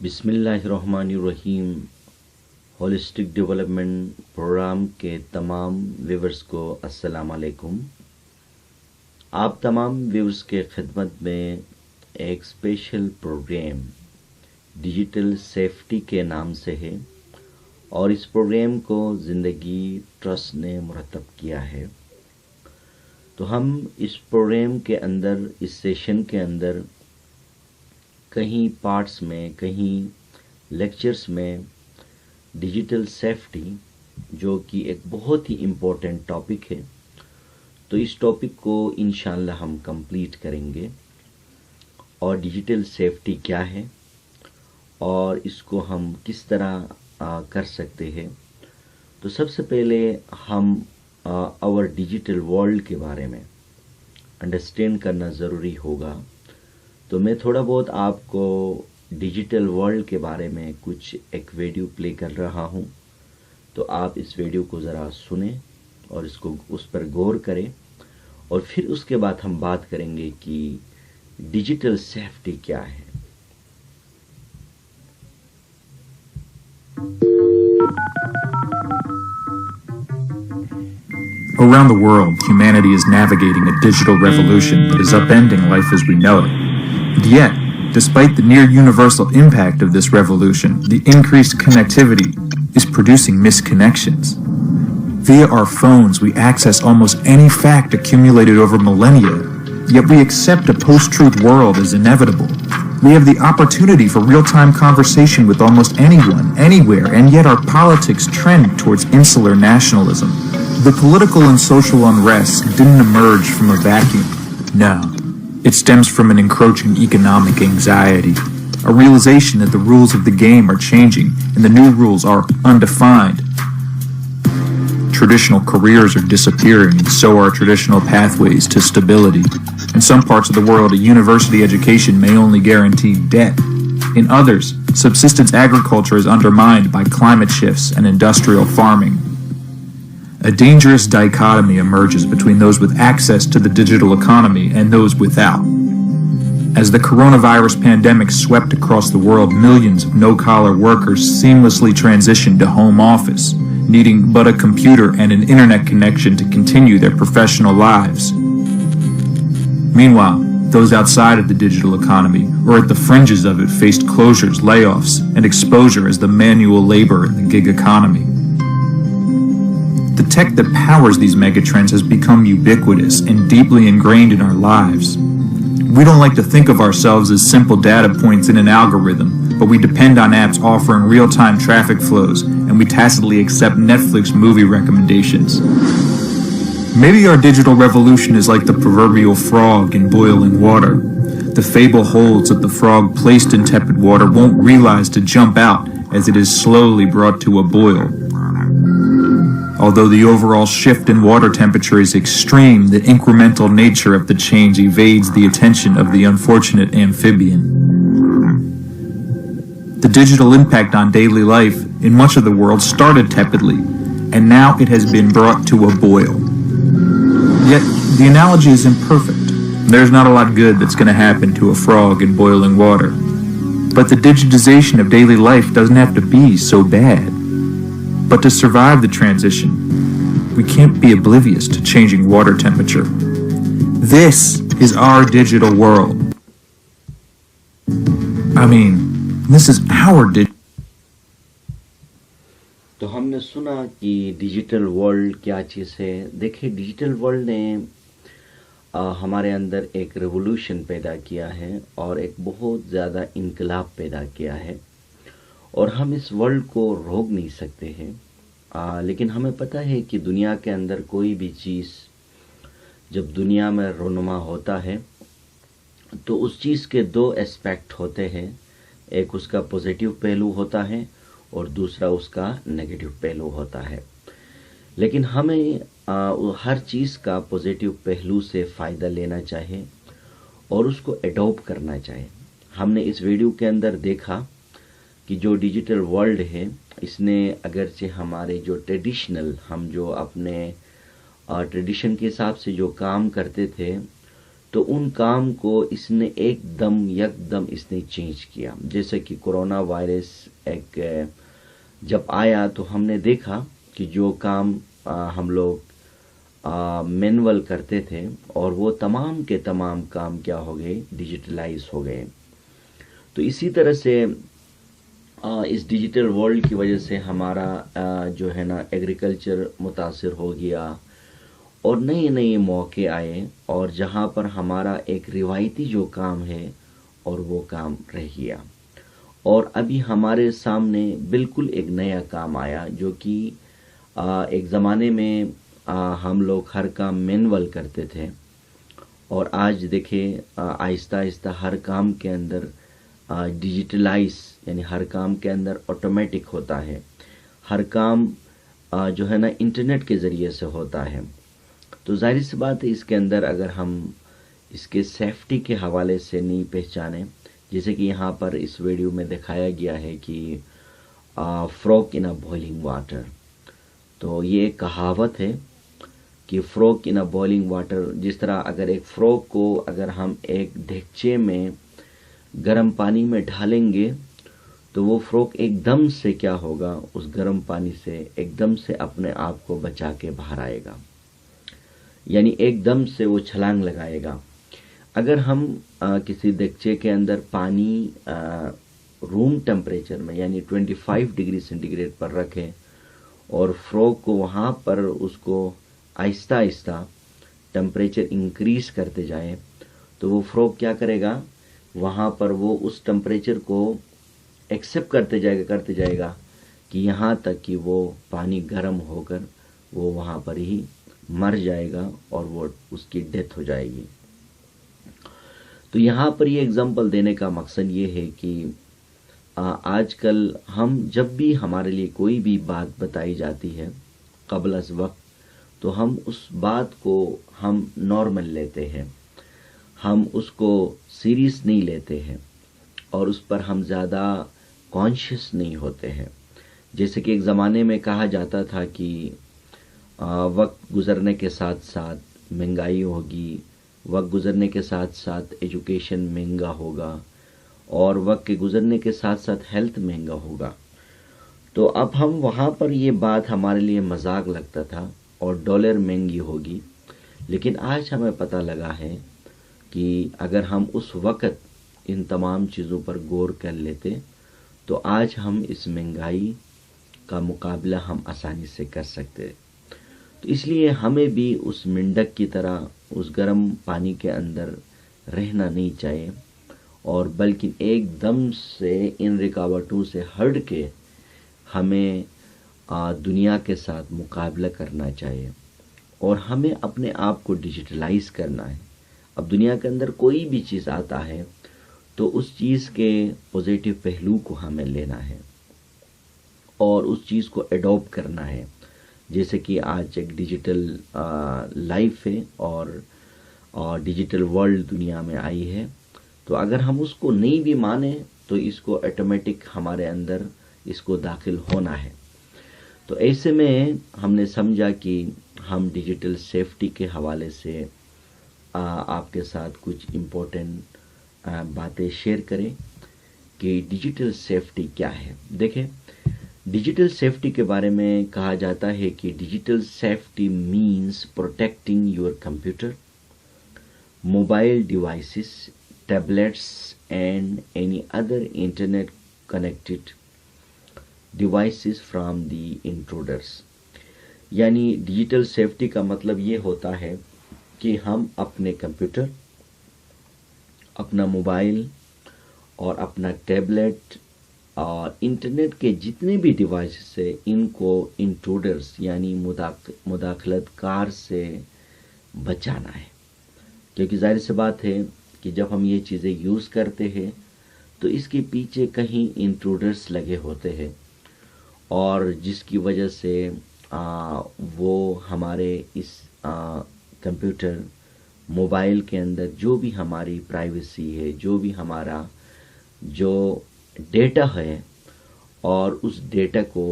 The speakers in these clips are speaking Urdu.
بسم اللہ الرحمن الرحیم۔ ہولسٹک ڈیولپمنٹ پروگرام کے تمام ویورز کو السلام علیکم۔ آپ تمام ویورز کے خدمت میں ایک اسپیشل پروگرام ڈیجیٹل سیفٹی کے نام سے ہے، اور اس پروگرام کو زندگی ٹرسٹ نے مرتب کیا ہے۔ تو ہم اس پروگرام کے اندر، اس سیشن کے اندر کہیں پارٹس میں، کہیں لیکچرز میں ڈیجیٹل سیفٹی، جو کہ ایک بہت ہی امپورٹنٹ ٹاپک ہے، تو اس ٹاپک کو انشاءاللہ ہم کمپلیٹ کریں گے۔ اور ڈیجیٹل سیفٹی کیا ہے اور اس کو ہم کس طرح کر سکتے ہیں، تو سب سے پہلے ہم اور ڈیجیٹل ورلڈ کے بارے میں انڈرسٹینڈ کرنا ضروری ہوگا۔ تو میں تھوڑا بہت آپ کو ڈیجیٹل ورلڈ کے بارے میں کچھ ایک ویڈیو پلے کر رہا ہوں، تو آپ اس ویڈیو کو ذرا سنیں اور اس پر غور کریں، اور پھر اس کے بعد ہم بات کریں گے کہ ڈیجیٹل سیفٹی کیا ہے۔ Around the world, humanity is navigating a digital revolution that is upending life as we know it. And yet, despite the near-universal impact of this revolution, the increased connectivity is producing misconnections. Via our phones, we access almost any fact accumulated over millennia, yet we accept a post-truth world as inevitable. We have the opportunity for real-time conversation with almost anyone, anywhere, and yet our politics trend towards insular nationalism. The political and social unrest didn't emerge from a vacuum. No. It stems from an encroaching economic anxiety, a realization that the rules of the game are changing and the new rules are undefined. Traditional careers are disappearing, and so are traditional pathways to stability. In some parts of the world, a university education may only guarantee debt. In others, subsistence agriculture is undermined by climate shifts and industrial farming. A dangerous dichotomy emerges between those with access to the digital economy and those without. As the coronavirus pandemic swept across the world, millions of no-collar workers seamlessly transitioned to home office, needing but a computer and an internet connection to continue their professional lives. Meanwhile, those outside of the digital economy or at the fringes of it faced closures, layoffs, and exposure as the manual labor in the gig economy. The tech that powers these megatrends has become ubiquitous and deeply ingrained in our lives. We don't like to think of ourselves as simple data points in an algorithm, but we depend on apps offering real-time traffic flows, and we tacitly accept Netflix movie recommendations. Maybe our digital revolution is like the proverbial frog in boiling water. The fable holds that the frog placed in tepid water won't realize to jump out as it is slowly brought to a boil. Although the overall shift in water temperature is extreme, the incremental nature of the change evades the attention of the unfortunate amphibian. The digital impact on daily life in much of the world started tepidly, and now it has been brought to a boil. Yet, the analogy is imperfect. There's not a lot good that's going to happen to a frog in boiling water. But the digitization of daily life doesn't have to be so bad. But to survive the transition, we can't be oblivious to changing water temperature. This is our digital world. This is our تو ہم نے سنا کہ ڈیجیٹل ورلڈ کیا چیز ہے۔ دیکھیں، ڈیجیٹل ورلڈ نے ہمارے اندر ایک ریولوشن پیدا کیا ہے اور ایک بہت زیادہ انقلاب پیدا کیا ہے، اور ہم اس ورلڈ کو روک نہیں سکتے ہیں۔ لیکن ہمیں پتہ ہے کہ دنیا کے اندر کوئی بھی چیز جب دنیا میں رونما ہوتا ہے تو اس چیز کے دو اسپیکٹ ہوتے ہیں، ایک اس کا پوزیٹیو پہلو ہوتا ہے اور دوسرا اس کا نیگیٹو پہلو ہوتا ہے۔ لیکن ہمیں ہر چیز کا پوزیٹیو پہلو سے فائدہ لینا چاہیے اور اس کو ایڈاپٹ کرنا چاہیے۔ ہم نے اس ویڈیو کے اندر دیکھا کہ جو ڈیجیٹل ورلڈ ہے، اس نے اگرچہ ہمارے جو ہم جو اپنے ٹریڈیشن کے حساب سے جو کام کرتے تھے، تو ان کام کو اس نے ایک دم اس نے چینج کیا. جیسے کہ کورونا وائرس ایک جب آیا تو ہم نے دیکھا کہ جو کام ہم لوگ مینول کرتے تھے اور وہ تمام کے تمام کام کیا ہو گئے, ڈیجیٹلائز ہو گئے. تو اسی طرح سے اس ڈیجیٹل ورلڈ کی وجہ سے ہمارا جو ہے نا ایگریکلچر متاثر ہو گیا اور نئے موقع آئے, اور جہاں پر ہمارا ایک روایتی جو کام ہے اور وہ کام رہ گیا. اور ابھی ہمارے سامنے بالکل ایک نیا کام آیا جو کہ ایک زمانے میں ہم لوگ ہر کام مینول کرتے تھے, اور آج دیکھیں آہستہ آہستہ ہر کام کے اندر ڈیجیٹلائز, یعنی ہر کام کے اندر آٹومیٹک ہوتا ہے, ہر کام جو ہے نا انٹرنیٹ کے ذریعے سے ہوتا ہے. تو ظاہر سی بات ہے اس کے اندر اگر ہم اس کے سیفٹی کے حوالے سے نہیں پہچانے, جیسے کہ یہاں پر اس ویڈیو میں دکھایا گیا ہے کہ فروگ ان اے بوائلنگ واٹر. تو یہ ایک کہاوت ہے کہ فروگ ان اے بوائلنگ واٹر, جس طرح اگر ایک فروگ کو اگر ہم ایک ڈھکچے میں گرم پانی میں ڈالیں گے تو وہ فروگ ایک دم سے کیا ہوگا, اس گرم پانی سے ایک دم سے اپنے آپ کو بچا کے باہر آئے گا, یعنی ایک دم سے وہ چھلانگ لگائے گا. اگر ہم کسی دیگچے کے اندر پانی روم ٹمپریچر میں یعنی 25 ڈگری سینٹی گریڈ پر رکھیں اور فروگ کو وہاں پر اس کو آہستہ آہستہ ٹمپریچر انکریز کرتے جائیں تو وہ فروگ کیا کرے گا, وہاں پر وہ اس ٹمپریچر کو ایکسیپٹ کرتے جائے گا کہ یہاں تک کہ وہ پانی گرم ہو کر وہ وہاں پر ہی مر جائے گا اور وہ اس کی ڈیتھ ہو جائے گی. تو یہاں پر یہ اگزامپل دینے کا مقصد یہ ہے کہ آج کل ہم جب بھی ہمارے لیے کوئی بھی بات بتائی جاتی ہے قبل از وقت, تو ہم اس بات کو ہم نارمل لیتے ہیں, ہم اس کو سیریس نہیں لیتے ہیں اور اس پر ہم زیادہ کانشیس نہیں ہوتے ہیں. جیسے کہ ایک زمانے میں کہا جاتا تھا کہ وقت گزرنے کے ساتھ ساتھ مہنگائی ہوگی, وقت گزرنے کے ساتھ ساتھ ایجوکیشن مہنگا ہوگا, اور وقت کے گزرنے کے ساتھ ساتھ ہیلتھ مہنگا ہوگا. تو اب ہم وہاں پر یہ بات ہمارے لیے مذاق لگتا تھا اور ڈالر مہنگی ہوگی, لیکن آج ہمیں پتہ لگا ہے کہ اگر ہم اس وقت ان تمام چیزوں پر غور کر لیتے تو آج ہم اس مہنگائی کا مقابلہ ہم آسانی سے کر سکتے. تو اس لیے ہمیں بھی اس مینڈک کی طرح اس گرم پانی کے اندر رہنا نہیں چاہیے, اور بلکہ ایک دم سے ان رکاوٹوں سے ہٹ کے ہمیں دنیا کے ساتھ مقابلہ کرنا چاہیے, اور ہمیں اپنے آپ کو ڈیجیٹلائز کرنا ہے. اب دنیا کے اندر کوئی بھی چیز آتا ہے تو اس چیز کے پازیٹیو پہلو کو ہمیں لینا ہے اور اس چیز کو ایڈاپٹ کرنا ہے. جیسے کہ آج ایک ڈیجیٹل لائف ہے اور ڈیجیٹل ورلڈ دنیا میں آئی ہے, تو اگر ہم اس کو نہیں بھی مانیں تو اس کو آٹومیٹک ہمارے اندر اس کو داخل ہونا ہے. تو ایسے میں ہم نے سمجھا کہ ہم ڈیجیٹل سیفٹی کے حوالے سے آپ کے ساتھ کچھ امپورٹنٹ باتیں شیئر کریں کہ ڈیجیٹل سیفٹی کیا ہے. دیکھیں, ڈیجیٹل سیفٹی کے بارے میں کہا جاتا ہے کہ digital safety means protecting your computer, mobile devices, tablets and any other internet connected devices from the intruders. یعنی ڈیجیٹل سیفٹی کا مطلب یہ ہوتا ہے کہ ہم اپنے کمپیوٹر, اپنا موبائل اور اپنا ٹیبلٹ اور انٹرنیٹ کے جتنے بھی ڈیوائسز ہیں ان کو انٹروڈرز یعنی مداخلت کار سے بچانا ہے. کیونکہ ظاہر سی بات ہے کہ جب ہم یہ چیزیں یوز کرتے ہیں تو اس کے پیچھے کہیں انٹروڈرز لگے ہوتے ہیں, اور جس کی وجہ سے وہ ہمارے اس کمپیوٹر موبائل کے اندر جو بھی ہماری پرائیویسی ہے, جو بھی ہمارا جو ڈیٹا ہے, اور اس ڈیٹا کو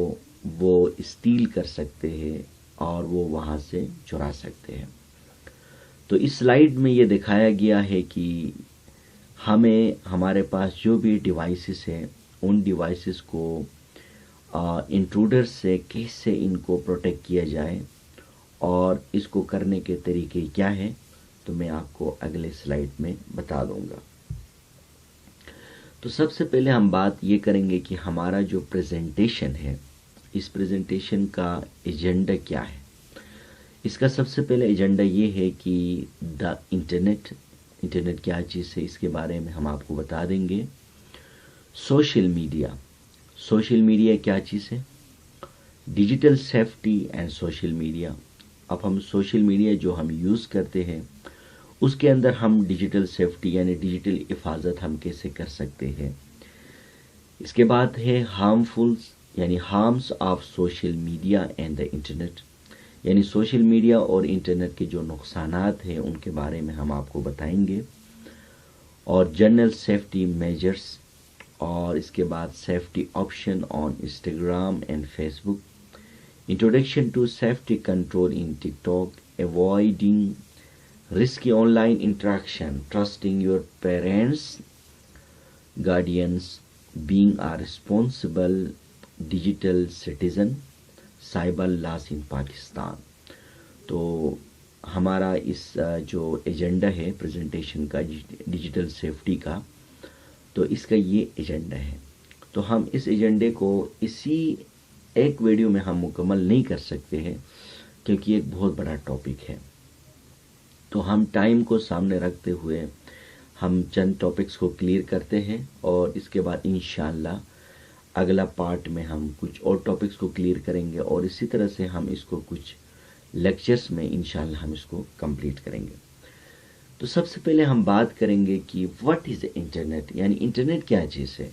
وہ اسٹیل کر سکتے ہیں اور وہ وہاں سے چرا سکتے ہیں. تو اس سلائیڈ میں یہ دکھایا گیا ہے کہ ہمیں ہمارے پاس جو بھی ڈیوائسز ہیں ان ڈیوائسز کو انٹروڈر سے کیسے ان کو پروٹیکٹ کیا جائے اور اس کو کرنے کے طریقے کیا ہیں، تو میں آپ کو اگلے سلائیڈ میں بتا دوں گا۔ تو سب سے پہلے ہم بات یہ کریں گے کہ ہمارا جو پریزنٹیشن ہے، اس پریزنٹیشن کا ایجنڈا کیا ہے۔ اس کا سب سے پہلے ایجنڈا یہ ہے کہ انٹرنیٹ کیا چیز ہے، اس کے بارے میں ہم آپ کو بتا دیں گے۔ سوشل میڈیا کیا چیز ہے، digital safety and social media. اب ہم سوشل میڈیا جو ہم یوز کرتے ہیں اس کے اندر ہم ڈیجیٹل سیفٹی یعنی ڈیجیٹل حفاظت ہم کیسے کر سکتے ہیں۔ اس کے بعد ہے harms of social media and the internet, یعنی سوشل میڈیا اور انٹرنیٹ کے جو نقصانات ہیں ان کے بارے میں ہم آپ کو بتائیں گے، اور جنرل سیفٹی میجرز، اور اس کے بعد safety option on Instagram and Facebook, introduction to safety control in TikTok, avoiding risky online interaction, trusting your parents, guardians, being a responsible digital citizen, cyber laws in Pakistan۔ تو ہمارا اس جو ایجنڈا ہے پریزنٹیشن کا ڈیجیٹل سیفٹی کا، تو اس کا یہ ایجنڈا ہے۔ تو ہم اس ایجنڈے کو اسی ایک ویڈیو میں ہم مکمل نہیں کر سکتے ہیں کیونکہ یہ ایک بہت بڑا ٹاپک ہے۔ تو ہم ٹائم کو سامنے رکھتے ہوئے ہم چند ٹاپکس کو کلیئر کرتے ہیں، اور اس کے بعد انشاءاللہ اگلا پارٹ میں ہم کچھ اور ٹاپکس کو کلیئر کریں گے، اور اسی طرح سے ہم اس کو کچھ لیکچرز میں انشاءاللہ ہم اس کو کمپلیٹ کریں گے۔ تو سب سے پہلے ہم بات کریں گے کہ واٹ از انٹرنیٹ، یعنی انٹرنیٹ کیا چیز ہے۔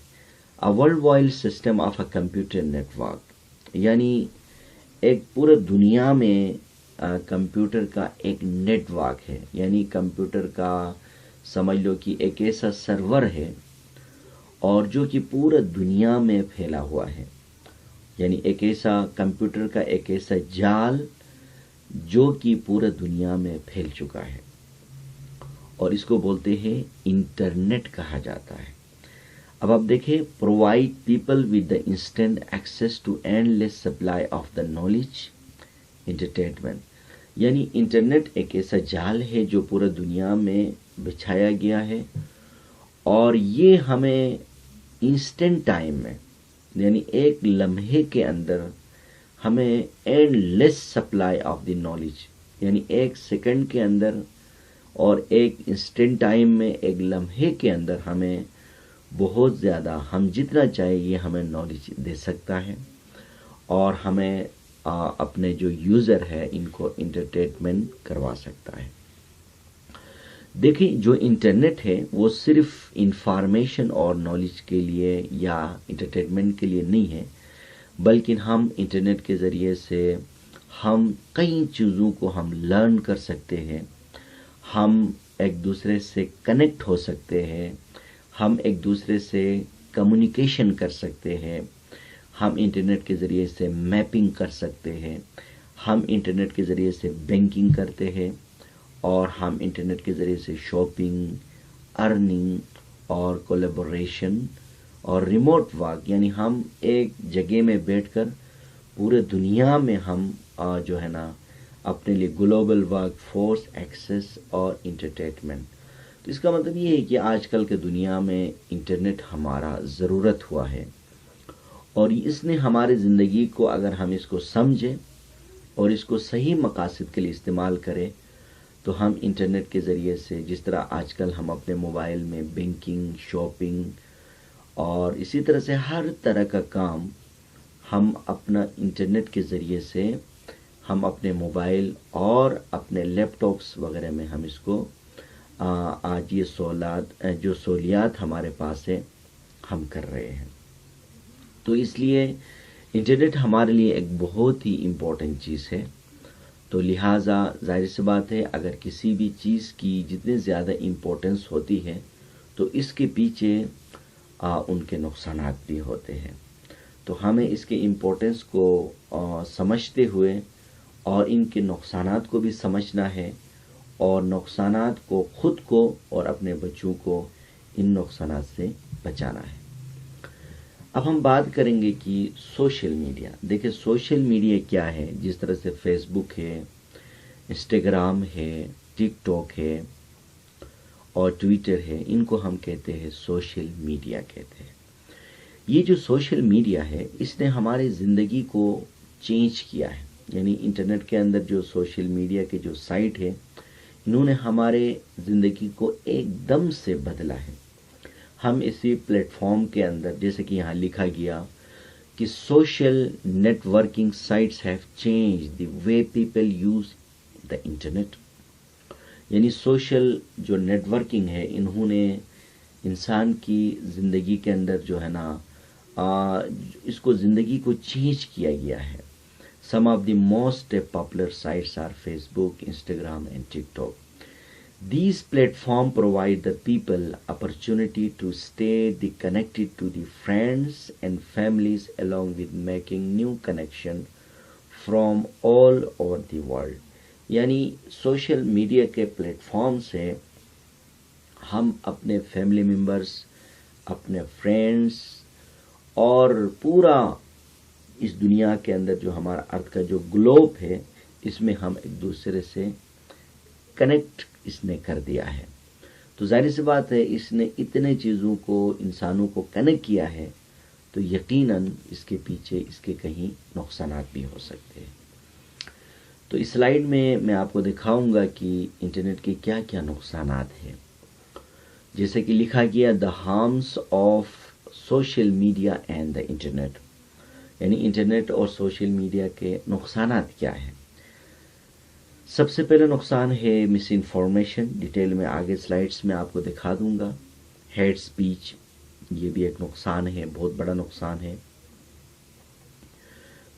A world wide system of a computer network, یعنی ایک پورے دنیا میں کمپیوٹر کا ایک نیٹ ورک ہے، یعنی کمپیوٹر کا سمجھ لو کہ ایک ایسا سرور ہے اور جو کہ پورا دنیا میں پھیلا ہوا ہے، یعنی ایک ایسا کمپیوٹر کا ایک ایسا جال جو کہ پورا دنیا میں پھیل چکا ہے، اور اس کو بولتے ہیں انٹرنیٹ کہا جاتا ہے۔ اب آپ دیکھیں، provide people with the instant access to endless supply of the knowledge, entertainment, یعنی انٹرنیٹ ایک ایسا جال ہے جو پورا دنیا میں بچھایا گیا ہے، اور یہ ہمیں انسٹنٹ ٹائم میں یعنی ایک لمحے کے اندر ہمیں and less supply of the knowledge, یعنی ایک سیکنڈ کے اندر اور ایک انسٹنٹ ٹائم میں ایک لمحے کے اندر ہمیں بہت زیادہ، ہم جتنا چاہے یہ ہمیں نالج دے سکتا ہے، اور ہمیں اپنے جو یوزر ہے ان کو انٹرٹینمنٹ کروا سکتا ہے۔ دیکھیں، جو انٹرنیٹ ہے وہ صرف انفارمیشن اور نالج کے لیے یا انٹرٹینمنٹ کے لیے نہیں ہے، بلکہ ہم انٹرنیٹ کے ذریعے سے ہم کئی چیزوں کو ہم لرن کر سکتے ہیں، ہم ایک دوسرے سے کنیکٹ ہو سکتے ہیں، ہم ایک دوسرے سے کمیونیکیشن کر سکتے ہیں، ہم انٹرنیٹ کے ذریعے سے میپنگ کر سکتے ہیں، ہم انٹرنیٹ کے ذریعے سے بینکنگ کرتے ہیں، اور ہم انٹرنیٹ کے ذریعے سے شاپنگ، ارننگ اور کولیبوریشن اور ریموٹ ورک، یعنی ہم ایک جگہ میں بیٹھ کر پورے دنیا میں ہم جو ہے نا اپنے لیے گلوبل ورک فورس ایکسس اور انٹرٹینمنٹ۔ تو اس کا مطلب یہ ہے کہ آج کل کے دنیا میں انٹرنیٹ ہمارا ضرورت ہوا ہے، اور اس نے ہماری زندگی کو، اگر ہم اس کو سمجھیں اور اس کو صحیح مقاصد کے لیے استعمال کریں، تو ہم انٹرنیٹ کے ذریعے سے، جس طرح آج کل ہم اپنے موبائل میں بینکنگ، شاپنگ اور اسی طرح سے ہر طرح کا کام ہم اپنا انٹرنیٹ کے ذریعے سے ہم اپنے موبائل اور اپنے لیپ ٹاپس وغیرہ میں ہم اس کو آج یہ سہولیات ہمارے پاس ہے ہم کر رہے ہیں۔ تو اس لیے انٹرنیٹ ہمارے لیے ایک بہت ہی امپورٹنٹ چیز ہے، تو لہٰذا ظاہر سی بات ہے اگر کسی بھی چیز کی جتنی زیادہ امپورٹنس ہوتی ہے تو اس کے پیچھے ان کے نقصانات بھی ہوتے ہیں۔ تو ہمیں اس کے امپورٹنس کو سمجھتے ہوئے اور ان کے نقصانات کو بھی سمجھنا ہے، اور نقصانات کو خود کو اور اپنے بچوں کو ان نقصانات سے بچانا ہے۔ اب ہم بات کریں گے کہ سوشل میڈیا، دیکھیں سوشل میڈیا کیا ہے۔ جس طرح سے فیس بک ہے، انسٹاگرام ہے، ٹک ٹاک ہے اور ٹویٹر ہے، ان کو ہم کہتے ہیں سوشل میڈیا کہتے ہیں۔ یہ جو سوشل میڈیا ہے اس نے ہماری زندگی کو چینج کیا ہے، یعنی انٹرنیٹ کے اندر جو سوشل میڈیا کے جو سائٹ ہے انہوں نے ہمارے زندگی کو ایک دم سے بدلا ہے۔ ہم اسی پلیٹ فارم کے اندر، جیسے کہ یہاں لکھا گیا کہ social networking sites have change the way people use the internet, یعنی سوشل جو نیٹ ورکنگ ہے انہوں نے انسان کی زندگی کے اندر جو ہے نا اس کو زندگی کو چینج کیا گیا ہے۔ Some of the most popular sites are Facebook, Instagram and TikTok. These platforms provide the people opportunity to stay connected to the friends and families along with making new connection from all over the world. یعنی سوشل میڈیا کے پلیٹ فارم سے ہم اپنے فیملی ممبرس، اپنے فرینڈس اور پورا اس دنیا کے اندر جو ہمارا ارتھ کا جو گلوب ہے اس میں ہم ایک دوسرے سے کنیکٹ اس نے کر دیا ہے۔ تو ظاہر سی بات ہے اس نے اتنے چیزوں کو، انسانوں کو کنیکٹ کیا ہے، تو یقیناً اس کے پیچھے اس کے کہیں نقصانات بھی ہو سکتے ہیں۔ تو اس سلائیڈ میں آپ کو دکھاؤں گا کہ انٹرنیٹ کے کیا کیا نقصانات ہیں۔ جیسے کہ لکھا گیا the harms of social media and the internet, یعنی انٹرنیٹ اور سوشل میڈیا کے نقصانات کیا ہیں۔ سب سے پہلے نقصان ہے مس انفارمیشن، ڈیٹیل میں آگے سلائیڈز میں آپ کو دکھا دوں گا۔ ہیٹ سپیچ، یہ بھی ایک نقصان ہے، بہت بڑا نقصان ہے۔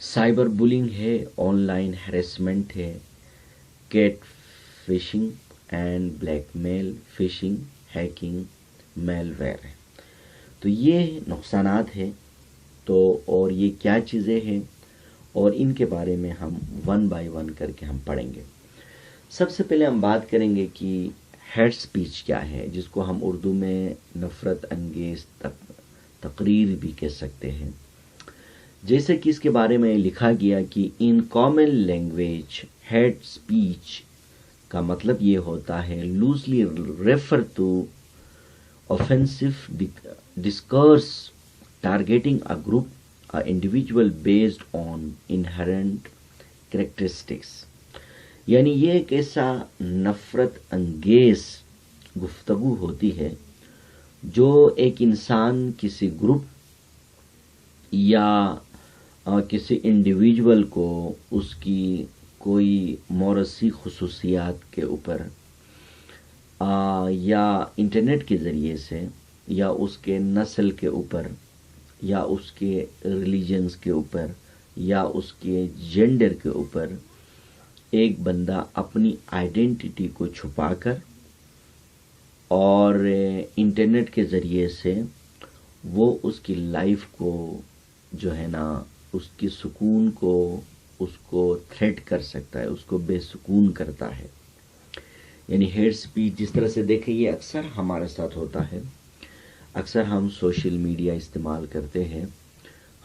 سائبر بولنگ ہے، آن لائن ہیریسمنٹ ہے، catfishing and blackmail, phishing, hacking, malware ہے۔ تو یہ نقصانات ہیں۔ تو اور یہ کیا چیزیں ہیں اور ان کے بارے میں ہم ون بائی ون کر کے ہم پڑھیں گے۔ سب سے پہلے ہم بات کریں گے کہ ہیٹ سپیچ کیا ہے، جس کو ہم اردو میں نفرت انگیز تقریر بھی کہہ سکتے ہیں۔ جیسے کہ اس کے بارے میں لکھا گیا کہ in common language hate speech کا مطلب یہ ہوتا ہے loosely refer to offensive discourse targeting a group or individual based on inherent characteristics، یعنی یہ ایک ایسا نفرت انگیز گفتگو ہوتی ہے جو ایک انسان کسی گروپ یا کسی انڈیویجول کو اس کی کوئی موروثی خصوصیات کے اوپر یا انٹرنیٹ کے ذریعے سے یا اس کے نسل کے اوپر یا اس کے ریلیجنز کے اوپر یا اس کے جینڈر کے اوپر ایک بندہ اپنی آئیڈینٹی کو چھپا کر اور انٹرنیٹ کے ذریعے سے وہ اس کی لائف کو جو ہے نا، اس کی سکون کو، اس کو تھریٹ کر سکتا ہے، اس کو بے سکون کرتا ہے۔ یعنی ہیٹ سپیچ جس طرح سے دیکھیں یہ اکثر ہمارے ساتھ ہوتا ہے۔ اکثر ہم سوشل میڈیا استعمال کرتے ہیں،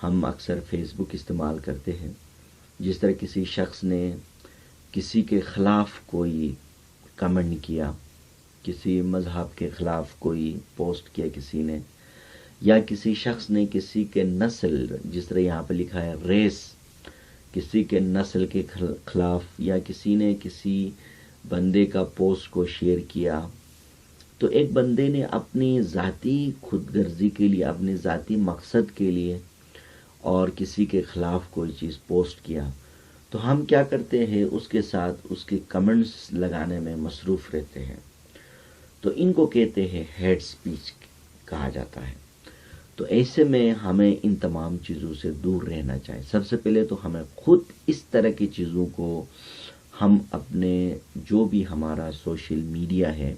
ہم اکثر فیس بک استعمال کرتے ہیں۔ جس طرح کسی شخص نے کسی کے خلاف کوئی کمنٹ کیا، کسی مذہب کے خلاف کوئی پوسٹ کیا کسی نے، یا کسی شخص نے کسی کے نسل، جس طرح یہاں پہ لکھا ہے ریس، کسی کے نسل کے خلاف، یا کسی نے کسی بندے کا پوسٹ کو شیئر کیا، تو ایک بندے نے اپنی ذاتی خود غرضی کے لیے، اپنے ذاتی مقصد کے لیے اور کسی کے خلاف کوئی چیز پوسٹ کیا، تو ہم کیا کرتے ہیں، اس کے ساتھ اس کے کمنٹس لگانے میں مصروف رہتے ہیں۔ تو ان کو کہتے ہیں ہیٹ سپیچ کہا جاتا ہے۔ تو ایسے میں ہمیں ان تمام چیزوں سے دور رہنا چاہیے۔ سب سے پہلے تو ہمیں خود اس طرح کی چیزوں کو ہم اپنے جو بھی ہمارا سوشل میڈیا ہے،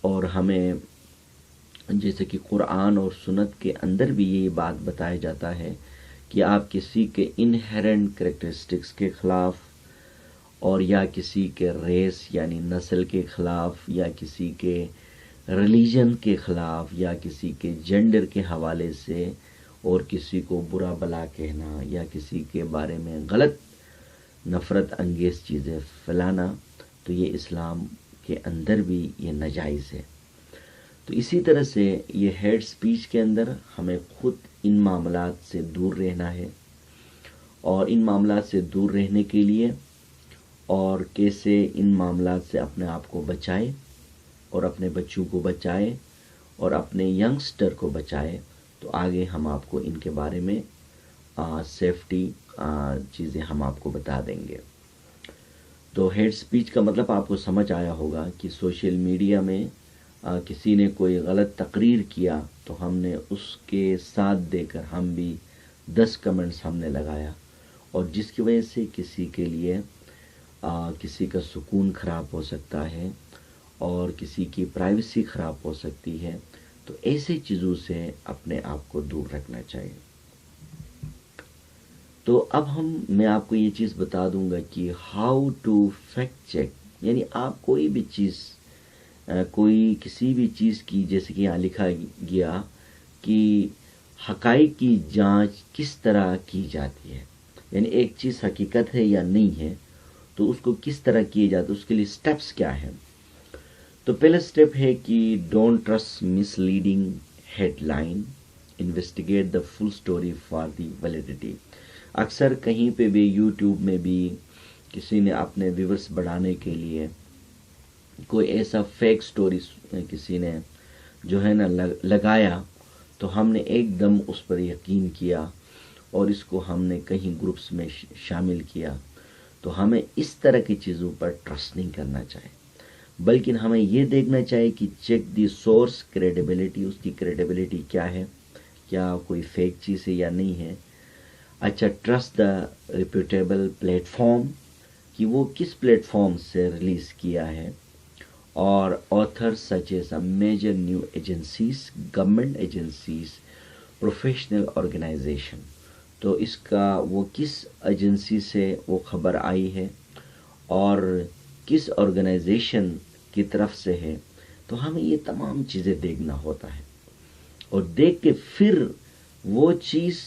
اور ہمیں جیسے کہ قرآن اور سنت کے اندر بھی یہ بات بتایا جاتا ہے کہ آپ کسی کے انہیرنٹ کریکٹرسٹکس کے خلاف اور یا کسی کے ریس یعنی نسل کے خلاف، یا کسی کے ریلیجن کے خلاف، یا کسی کے جینڈر کے حوالے سے اور کسی کو برا بلا کہنا یا کسی کے بارے میں غلط نفرت انگیز چیزیں پھیلانا، تو یہ اسلام کے اندر بھی یہ ناجائز ہے۔ تو اسی طرح سے یہ ہیٹ سپیچ کے اندر ہمیں خود ان معاملات سے دور رہنا ہے، اور ان معاملات سے دور رہنے کے لیے اور کیسے ان معاملات سے اپنے آپ کو بچائے اور اپنے بچوں کو بچائے اور اپنے ینگسٹر کو بچائے، تو آگے ہم آپ کو ان کے بارے میں سیفٹی چیزیں ہم آپ کو بتا دیں گے۔ تو ہیٹ سپیچ کا مطلب آپ کو سمجھ آیا ہوگا کہ سوشل میڈیا میں کسی نے کوئی غلط تقریر کیا تو ہم نے اس کے ساتھ دے کر ہم بھی 10 کمنٹس ہم نے لگایا، اور جس کی وجہ سے کسی کے لیے کسی کا سکون خراب ہو سکتا ہے اور کسی کی پرائیویسی خراب ہو سکتی ہے، تو ایسے چیزوں سے اپنے آپ کو دور رکھنا چاہیے۔ تو اب میں آپ کو یہ چیز بتا دوں گا کہ ہاؤ ٹو فیکٹ چیک، یعنی آپ کوئی بھی چیز کسی بھی چیز کی، جیسے کہ یہاں لکھا گیا کہ حقائق کی جانچ کس طرح کی جاتی ہے، یعنی ایک چیز حقیقت ہے یا نہیں ہے تو اس کو کس طرح کیے جاتے، اس کے لیے سٹیپس کیا ہیں۔ تو پہلا سٹیپ ہے کہ don't trust misleading headline, investigate the full story for the validity. اکثر کہیں پہ بھی یوٹیوب میں بھی کسی نے اپنے ویورس بڑھانے کے لیے کوئی ایسا فیک سٹوری کسی نے جو ہے نا لگایا، تو ہم نے ایک دم اس پر یقین کیا اور اس کو ہم نے کہیں گروپس میں شامل کیا۔ تو ہمیں اس طرح کی چیزوں پر ٹرسٹ نہیں کرنا چاہیے، بلکہ ہمیں یہ دیکھنا چاہیے کہ چیک دی سورس کریڈیبلٹی، اس کی کریڈیبلٹی کیا ہے، کیا کوئی فیک چیز ہے یا نہیں ہے۔ اچھا، ٹرسٹ دا ریپیوٹیبل پلیٹ فارم، کہ وہ کس پلیٹ فارم سے ریلیز کیا ہے، اور other such as major news agencies, government agencies, professional organization, تو اس کا وہ کس ایجنسی سے وہ خبر آئی ہے اور کس آرگنائزیشن کی طرف سے ہے، تو ہمیں یہ تمام چیزیں دیکھنا ہوتا ہے، اور دیکھ کے پھر وہ چیز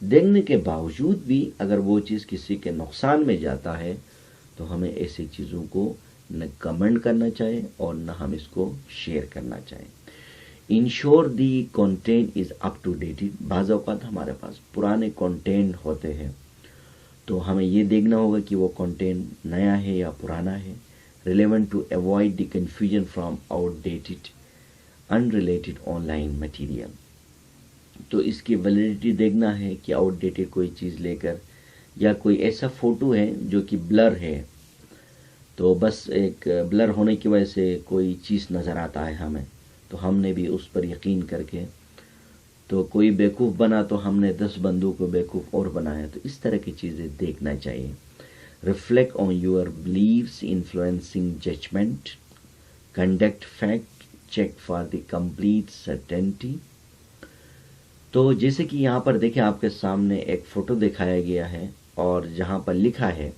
دیکھنے کے باوجود بھی اگر وہ چیز کسی کے نقصان میں جاتا ہے تو ہمیں ایسی چیزوں کو نہ کمنٹ کرنا چاہیے اور نہ ہم اس کو شیئر کرنا چاہیے۔ Ensure the content is up to dated, بعض اوقات ہمارے پاس پرانے کنٹینٹ ہوتے ہیں تو ہمیں یہ دیکھنا ہوگا کہ وہ کنٹینٹ نیا ہے یا پرانا ہے۔ Relevant to avoid the confusion from outdated unrelated online material, تو اس کی ویلیڈیٹی دیکھنا ہے کہ آؤٹ ڈیٹڈ کوئی چیز لے کر، یا کوئی ایسا فوٹو ہے جو کہ بلر ہے، تو بس ایک بلر ہونے کی وجہ سے کوئی چیز نظر آتا ہے ہمیں، تو ہم نے بھی اس پر یقین کر کے، تو کوئی بیوقوف بنا تو ہم نے 10 بندوں کو بیوقوف اور بنایا، تو اس طرح کی چیزیں دیکھنا چاہیے۔ Reflect on your beliefs influencing judgment, conduct fact check for the complete certainty. تو جیسے کہ یہاں پر دیکھیں آپ کے سامنے ایک فوٹو دکھایا گیا ہے، اور جہاں پر لکھا ہے،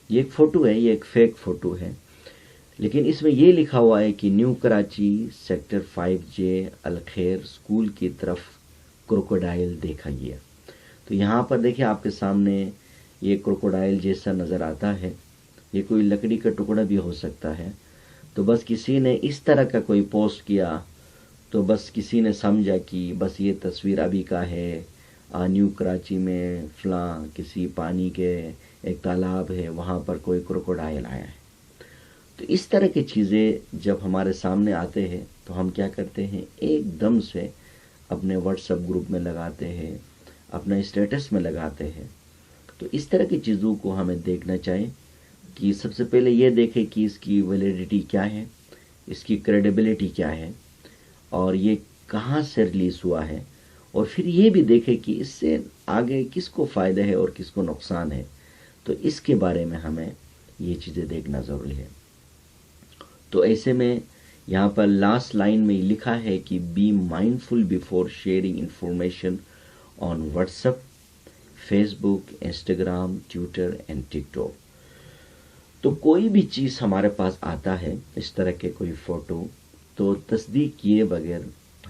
یہ ایک فوٹو ہے، یہ ایک فیک فوٹو ہے، لیکن اس میں یہ لکھا ہوا ہے کہ نیو کراچی سیکٹر 5J الخیر اسکول کی طرف کروکوڈائل دیکھا گیا۔ تو یہاں پر دیکھیں آپ کے سامنے یہ کروکوڈائل جیسا نظر آتا ہے، یہ کوئی لکڑی کا ٹکڑا بھی ہو سکتا ہے، تو بس کسی نے اس طرح کا کوئی پوسٹ کیا تو بس کسی نے سمجھا کہ بس یہ تصویر ابھی کا ہے، نیو کراچی میں فلاں کسی پانی کے ایک تالاب ہے، وہاں پر کوئی کروکوڈائل آیا ہے۔ تو اس طرح کی چیزیں جب ہمارے سامنے آتے ہیں تو ہم کیا کرتے ہیں، ایک دم سے اپنے واٹس ایپ گروپ میں لگاتے ہیں، اپنا اسٹیٹس میں لگاتے ہیں۔ تو اس طرح کی چیزوں کو ہمیں دیکھنا چاہیے کہ سب سے پہلے یہ دیکھیں کہ اس کی ویلیڈیٹی کیا ہے، اس کی کریڈیبلٹی کیا ہے، اور یہ کہاں سے ریلیز ہوا ہے، اور پھر یہ بھی دیکھیں کہ اس سے آگے کس کو فائدہ ہے اور کس کو نقصان ہے، تو اس کے بارے میں ہمیں یہ چیزیں دیکھنا ضروری ہے۔ تو ایسے میں یہاں پر لاسٹ لائن میں لکھا ہے کہ be mindful before sharing information on WhatsApp, Facebook, Instagram, Twitter and TikTok. تو کوئی بھی چیز ہمارے پاس آتا ہے اس طرح کے کوئی فوٹو، تو تصدیق کیے بغیر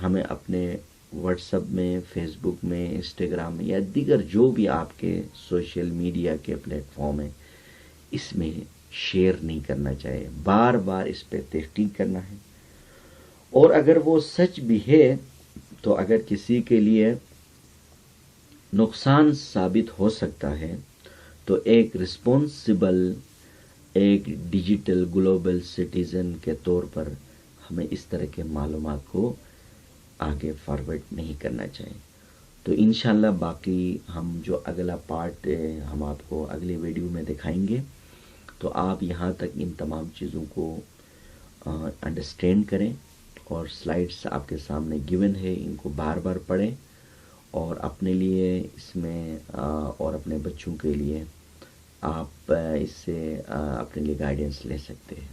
ہمیں اپنے واٹس ایپ میں، فیس بک میں، انسٹاگرام میں یا دیگر جو بھی آپ کے سوشل میڈیا کے پلیٹ فارم ہیں اس میں شیئر نہیں کرنا چاہیے. بار بار اس پہ تحقیق کرنا ہے. اور اگر وہ سچ بھی ہے تو اگر کسی کے لیے نقصان ثابت ہو سکتا ہے تو ایک رسپانسبل، ایک ڈیجیٹل گلوبل سٹیزن کے طور پر ہمیں اس طرح کے معلومات کو آگے فارورڈ نہیں کرنا چاہیے. تو انشاءاللہ باقی ہم جو اگلا پارٹ ہم آپ کو اگلی ویڈیو میں دکھائیں گے. تو آپ یہاں تک ان تمام چیزوں کو انڈرسٹینڈ کریں، اور سلائڈس آپ کے سامنے گیون ہے، ان کو بار بار پڑھیں اور اپنے لیے اس میں اور اپنے بچوں کے لیے آپ اس سے اپنے لیے گائیڈنس لے سکتے ہیں.